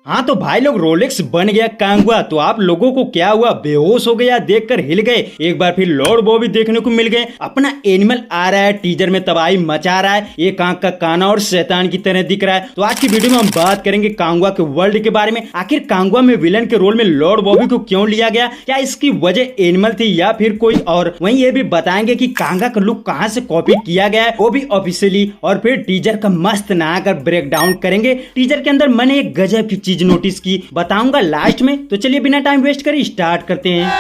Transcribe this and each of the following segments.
हाँ तो भाई लोग रोलेक्स बन गया कांगवा। तो आप लोगों को क्या हुआ, बेहोश हो गया, देखकर हिल गए। एक बार फिर लॉर्ड बॉबी देखने को मिल गए। अपना एनिमल आ रहा है, टीजर में तबाही मचा रहा है, एक आंख का काना और शैतान की तरह दिख रहा है। तो आज की वीडियो में हम बात करेंगे कांगवा के वर्ल्ड के बारे में। आखिर कांगवा में विलन के रोल में लॉर्ड बॉबी को क्यों लिया गया, क्या इसकी वजह एनिमल थी या फिर कोई और। वहीं ये भी बताएंगे कि कांगा का लुक कहां से कॉपी किया गया है, वो भी ऑफिशियली। और फिर टीजर का मस्त नहाकर ब्रेक डाउन करेंगे। टीजर के अंदर मैंने एक गजब की चीज नोटिस की, बताऊंगा लास्ट में। तो चलिए बिना टाइम वेस्ट करे स्टार्ट करते हैं।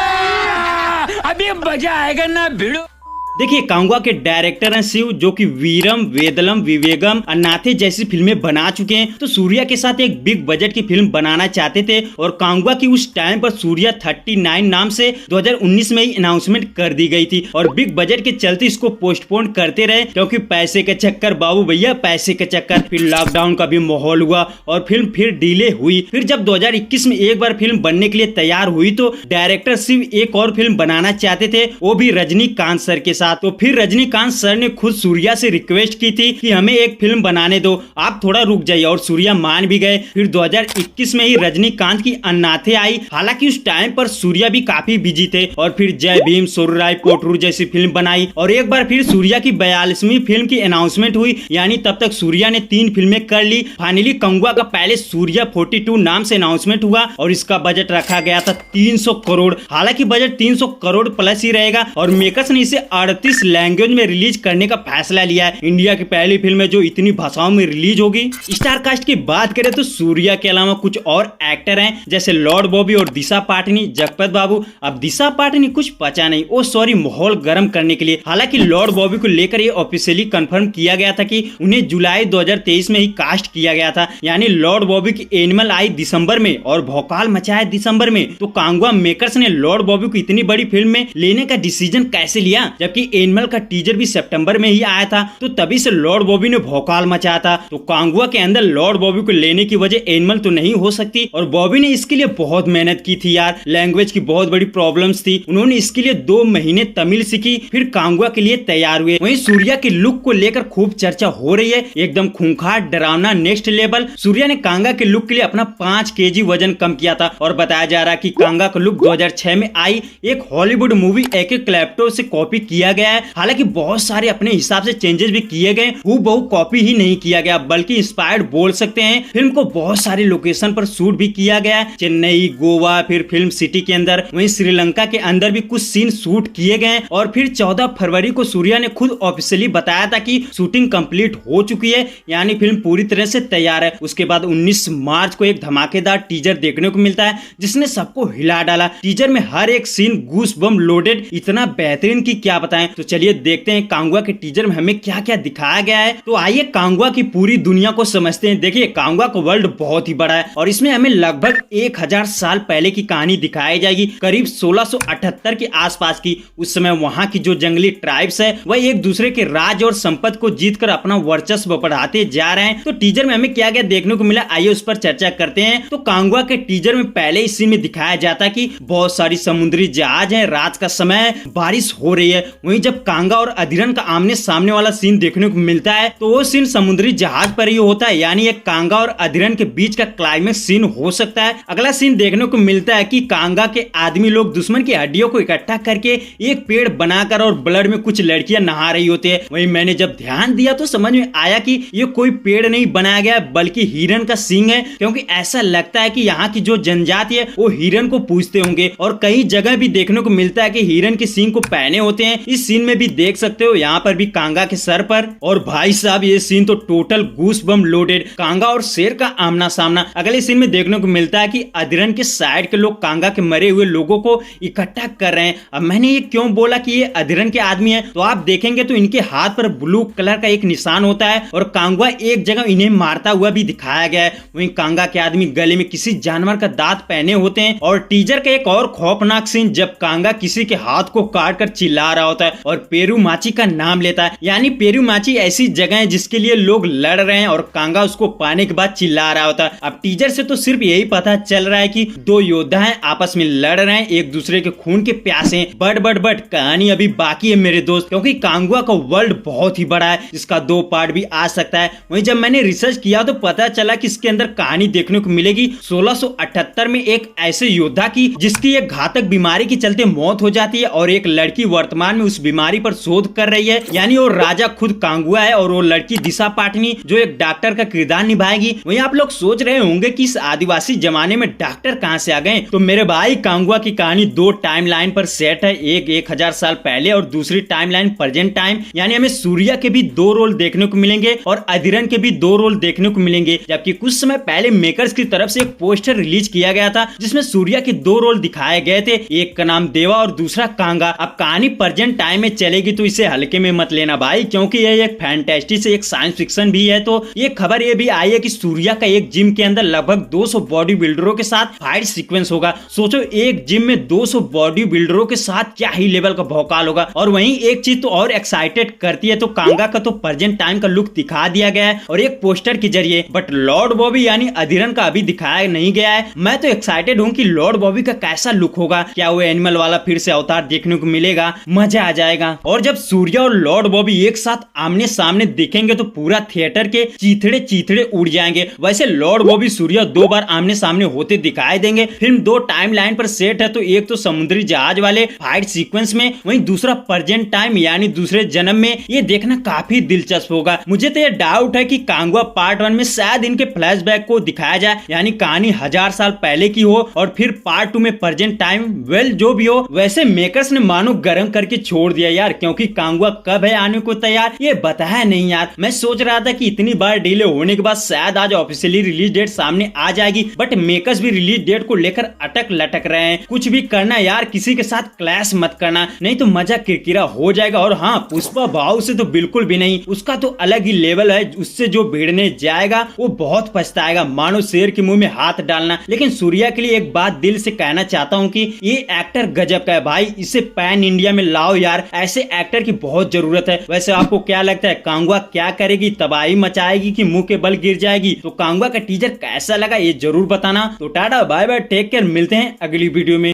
अभी मजा आएगा ना भिड़ो। देखिए कांगवा के डायरेक्टर हैं शिव, जो कि वीरम, वेदलम, विवेगम, अन्नाथे जैसी फिल्में बना चुके हैं। तो सूर्या के साथ एक बिग बजट की फिल्म बनाना चाहते थे और कांगवा की उस टाइम पर सूर्या 39 नाम से 2019 में ही अनाउंसमेंट कर दी गई थी। और बिग बजट के चलते इसको पोस्टपोन करते रहे, क्योंकि पैसे के चक्कर बाबू भैया, पैसे के चक्कर। फिर लॉकडाउन का भी माहौल हुआ और फिल्म फिर डिले हुई। फिर जब 2021 में एक बार फिल्म बनने के लिए तैयार हुई तो डायरेक्टर शिव एक और फिल्म बनाना चाहते थे, वो भी रजनीकांत सर के साथ। तो फिर रजनीकांत सर ने खुद सूर्या से रिक्वेस्ट की थी कि हमें एक फिल्म बनाने दो, आप थोड़ा रुक जाइए। और सूर्या मान भी गए। फिर 2021 में ही रजनीकांत की अन्नाथे आई। हालांकि उस टाइम पर सूर्या भी काफी बिजी थे। और फिर जय भीम, सोरराय पोटरू जैसी फिल्म बनाई। और एक बार फिर सूर्या की 42वीं फिल्म की अनाउंसमेंट हुई, यानी तब तक सूर्या ने 3 फिल्में कर ली। फाइनली कांगवा का पहले सूर्या 42 नाम से अनाउंसमेंट हुआ और इसका बजट रखा गया था 300 करोड़। हालांकि बजट 300 करोड़ प्लस ही रहेगा और मेकर्स ने इसे 38 लैंग्वेज में रिलीज करने का फैसला लिया है। इंडिया की पहली फिल्म है जो इतनी भाषाओं में रिलीज होगी। स्टार कास्ट की बात करें तो सूर्या के अलावा कुछ और एक्टर हैं, जैसे लॉर्ड बॉबी और दिशा पाटनी, जगपत बाबू। अब दिशा पाटनी कुछ पचा नहीं, ओ सॉरी, माहौल गर्म करने के लिए। हालांकि लॉर्ड बॉबी को लेकर ये ऑफिशियली कंफर्म किया गया था कि उन्हें जुलाई 2023 में ही कास्ट किया गया था। यानी लॉर्ड बॉबी की एनिमल आई दिसंबर में और भौकाल मचाया दिसंबर में। तो कांगवा मेकर्स ने लॉर्ड बॉबी को इतनी बड़ी फिल्म में लेने का डिसीजन कैसे लिया, जबकि एनिमल का टीजर भी सितंबर में ही आया था। तो तभी से लॉर्ड बॉबी ने भौकाल मचाया था। तो कांगवा के अंदर लॉर्ड बॉबी को लेने की वजह एनिमल तो नहीं हो सकती। और बॉबी ने इसके लिए बहुत मेहनत की थी यार, लैंग्वेज की बहुत बड़ी प्रॉब्लम्स थी। उन्होंने इसके लिए 2 महीने तमिल सीखी, फिर कांगवा के लिए तैयार हुए। वहीं सूर्या के लुक को लेकर खूब चर्चा हो रही है, एकदम खूंखार, डरावना, नेक्स्ट लेवल। सूर्या ने कांगा के लुक के लिए अपना 5 केजी वजन कम किया था। और बताया जा रहा है कि कांगा का लुक 2006 में आई एक हॉलीवुड मूवी एके क्लैप्टो से कॉपी किया गया है। हालांकि बहुत सारे अपने हिसाब से चेंजेस भी किए गए, हूबहू कॉपी ही नहीं किया गया, बल्कि इंस्पायर्ड बोल सकते हैं। फिल्म को बहुत सारे लोकेशन पर शूट भी किया गया है, चेन्नई, गोवा, फिर फिल्म सिटी के अंदर। वहीं श्रीलंका के अंदर भी कुछ सीन शूट किए गए। और फिर 14 फरवरी को सूर्या ने खुद ऑफिशियली बताया था कि शूटिंग कंप्लीट हो चुकी है, यानी फिल्म पूरी तरह से तैयार है। उसके बाद 19 मार्च को एक धमाकेदार टीजर देखने को मिलता है, जिसने सबको हिला डाला। टीजर में हर एक सीन गूस बम लोडेड, इतना बेहतरीन की क्या बताएं। तो चलिए देखते हैं कांगवा के टीजर में हमें क्या क्या दिखाया गया है। तो आइए कांगवा की पूरी दुनिया को समझते हैं। देखिए कांगवा का वर्ल्ड बहुत ही बड़ा है और इसमें हमें लगभग 1000 साल पहले की कहानी दिखाई जाएगी, करीब 1678 के आसपास की। उस समय वहां की जो जंगली ट्राइब्स है वह एक दूसरे के राज और संपत्ति को जीतकर अपना वर्चस्व बढ़ाते जा रहे हैं। तो टीजर में हमें क्या क्या देखने को मिला, आइए उस पर चर्चा करते हैं। तो कांगवा के टीजर में पहले इस सीन में दिखाया जाता है कि बहुत सारी समुद्री जहाज है, रात का समय, बारिश हो रही है। वहीं जब कांगा और अधिरन का आमने सामने वाला सीन देखने को मिलता है तो वो सीन समुद्री जहाज पर ही होता है, यानी एक कांगा और अधिरन के बीच का क्लाइमेक्स सीन हो सकता है। अगला सीन देखने को मिलता है कि कांगा के आदमी लोग दुश्मन की हड्डियों को इकट्ठा करके एक पेड़ बनाकर और ब्लड में कुछ लड़कियां नहा रही होती है। वहीं मैंने जब ध्यान दिया तो समझ में आया कि ये कोई पेड़ नहीं बनाया गया बल्कि हिरन का सींग है, क्योंकि ऐसा लगता है कि यहाँ की जो जनजाति है वो हिरन को पूजते होंगे। और कई जगह भी देखने को मिलता है कि हिरन के सींग को पहने होते हैं। इस सीन में भी देख सकते हो, यहाँ पर भी कांगा के सर पर। और भाई साहब ये सीन तो टोटल गूस बम लोडेड, कांगा और शेर का आमना सामना। अगले सीन में देखने को मिलता है कि अधिरन के साइड के लोग कांगा के मरे हुए लोगों को इकट्ठा कर रहे हैं। अब मैंने ये क्यों बोला कि ये अधिरन के आदमी है, तो आप देखेंगे तो इनके हाथ पर ब्लू कलर का एक निशान होता है और कांगवा एक जगह इन्हें मारता हुआ भी दिखाया गया है। वहीं कांगा के आदमी गले में किसी जानवर का दांत पहने होते हैं। और टीजर का एक और खौफनाक सीन, जब कांगा किसी के हाथ को काट कर चिल्ला रहा होता होता है और पेरूमाची का नाम लेता है। यानी पेरूमाची ऐसी जगह है जिसके लिए लोग लड़ रहे हैं और कांगा उसको पाने के बाद चिल्ला रहा होता है। अब टीजर से तो सिर्फ यही पता चल रहा है कि दो योद्धा हैं, आपस में लड़ रहे हैं, एक दूसरे के खून के प्यासे हैं। बट कहानी अभी बाकी है मेरे दोस्त, क्योंकि कांगुआ का वर्ल्ड बहुत ही बड़ा है, इसका 2 पार्ट भी आ सकता है। वहीं जब मैंने रिसर्च किया तो पता चला कि इसके अंदर कहानी देखने को मिलेगी 1678 में एक ऐसे योद्धा की जिसकी एक घातक बीमारी के चलते मौत हो जाती है और एक लड़की वर्तमान में उस बीमारी पर शोध कर रही है। यानी वो राजा खुद कांगुआ है और वो लड़की दिशा पाटनी जो एक डॉक्टर का किरदार निभाएगी। वहीं आप लोग सोच रहे होंगे कि इस आदिवासी जमाने में डॉक्टर कहां से आ गए, तो मेरे भाई कांगुआ की कहानी 2 टाइमलाइन पर सेट है, एक 1000 साल पहले और दूसरी टाइमलाइन प्रेजेंट टाइम। यानी हमें सूर्या के भी 2 रोल देखने को मिलेंगे और अधिरन के भी 2 रोल देखने को मिलेंगे। जबकि कुछ समय पहले मेकर्स की तरफ से एक पोस्टर रिलीज किया गया था जिसमें सूर्या के 2 रोल दिखाए गए थे, एक का नाम देवा और दूसरा कांगा। अब कहानी प्रेजेंट टाइम में चलेगी तो इसे हल्के में मत लेना भाई, क्योंकि यह एक फैंटेस्टी से एक साइंस फिक्शन भी है। तो ये खबर ये भी आई है कि सूर्या का एक जिम के अंदर लगभग 200 बॉडी बिल्डरों के साथ फाइट सीक्वेंस होगा। सोचो एक जिम में 200 बॉडी बिल्डरों के साथ क्या ही लेवल का भौकाल होगा। और वहीं एक चीज तो और एक्साइटेड करती है, तो कांगा का तो प्रेजेंट टाइम का लुक दिखा दिया गया है और एक पोस्टर के जरिए, बट लॉर्ड बॉबी यानी अधिरन का अभी दिखाया नहीं गया है। मैं तो एक्साइटेड हूँ कि लॉर्ड बॉबी का कैसा लुक होगा, क्या वो एनिमल वाला फिर से अवतार देखने को मिलेगा, मजा आ जाएगा। और जब सूर्या और लॉर्ड बॉबी एक साथ आमने सामने दिखेंगे तो पूरा थिएटर के चीथड़े उड़ जाएंगे। वैसे लॉर्ड बॉबी सूर्या 2 बार आमने सामने होते दिखाई देंगे। फिल्म 2 टाइमलाइन पर सेट है, तो एक तो समुद्री जहाज वाले फाइट सीक्वेंस में, वहीं दूसरा प्रेजेंट टाइम यानी दूसरे जन्म में। ये देखना काफी दिलचस्प होगा। मुझे तो ये डाउट है कि कांगुआ पार्ट 1 में शायद इनके फ्लैशबैक को दिखाया जाए, यानी कहानी 1000 साल पहले की हो और फिर पार्ट 2 में प्रेजेंट टाइम। वेल जो भी हो, वैसे मेकर्स ने मानो गर्म करके छोड़ दिया यार, क्योंकि कांगुआ कब है आने को तैयार ये बताया नहीं यार। मैं सोच रहा था कि इतनी बार डिले होने के बाद शायद आज ऑफिशियली रिलीज डेट सामने आ जाएगी, बट मेकर्स भी रिलीज डेट को लेकर अटक लटक रहे हैं। कुछ भी करना यार, किसी के साथ क्लैश मत करना, नहीं तो मजा किरकिरा हो जाएगा। और हाँ, पुष्पा भाव से तो बिल्कुल भी नहीं, उसका तो अलग ही लेवल है, उससे जो भिड़ने जाएगा वो बहुत पछताएगा, मानो शेर के मुंह में हाथ डालना। लेकिन सूर्या के लिए एक बात दिल से कहना चाहता हूँ कि ये एक्टर गजब का है भाई, इसे पैन इंडिया में लाओ यार, ऐसे एक्टर की बहुत जरूरत है। वैसे आपको क्या लगता है, कांगुआ क्या करेगी, तबाही मचाएगी कि मुंह के बल गिर जाएगी? तो कांगुआ का टीजर कैसा लगा ये जरूर बताना। तो tata bye bye, take care, मिलते हैं अगली वीडियो में।